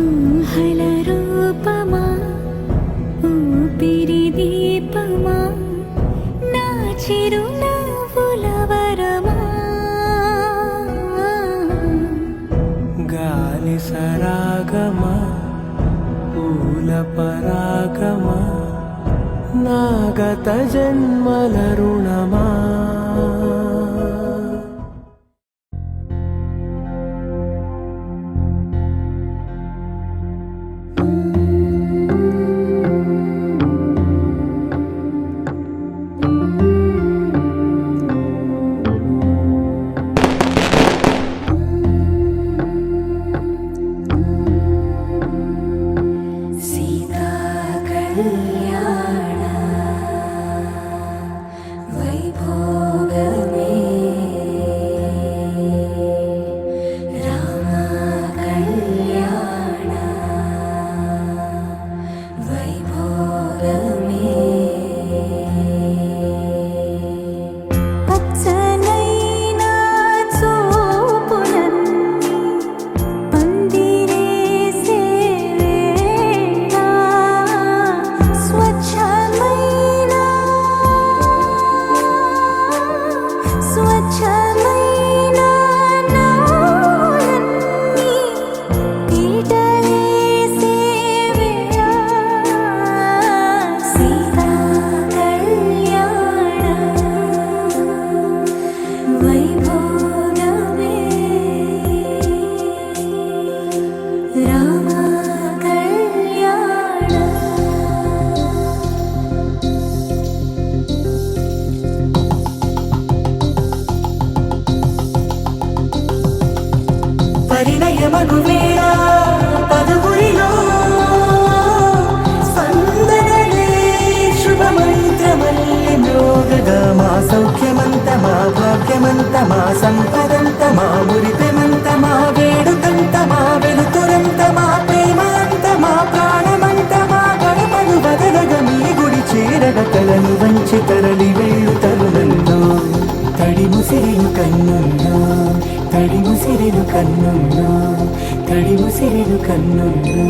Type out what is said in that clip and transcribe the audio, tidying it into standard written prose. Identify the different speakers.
Speaker 1: ఊహల రూపమా ఊపిరి దీపమా నా చిరునవ్వుల వరమా
Speaker 2: గాలి సరాగమా పూల పరాగమా నా గత జన్మల రుణమా
Speaker 1: సీతా కళ్యాణ వైభోగమే రామ కళ్యాణ వైభోగమే పచ్చనైనా చూపులన్నీ పందిరేసే వేళ స్వచ్ఛమైన నాలన్నీ పీటలేసే వేళ సీతా కళ్యాణ వైభోగమే రామ కళ్యాణ
Speaker 2: పరిణయమగు వేళ పదవురిలో స్పందనలే శుభమంత్రమల్లి మ్రోగగా మా సౌఖ్యమంత మా భాగ్యమంత మా సంపదంత మా మురిపెమంత మా వేడుకంత మా వెలుతురంత మా ప్రేమంత మా ప్రాణమంత మా గడపను బదలగ మీ గుడి చేరగ తలను వంచి తరలి వెళ్ళు తరుణంలో తడి ముసిరిలు కన్నుల్లో తడి ముసిరిలు కన్నుల్లో తడి ముసిరిలు కన్నుల్లో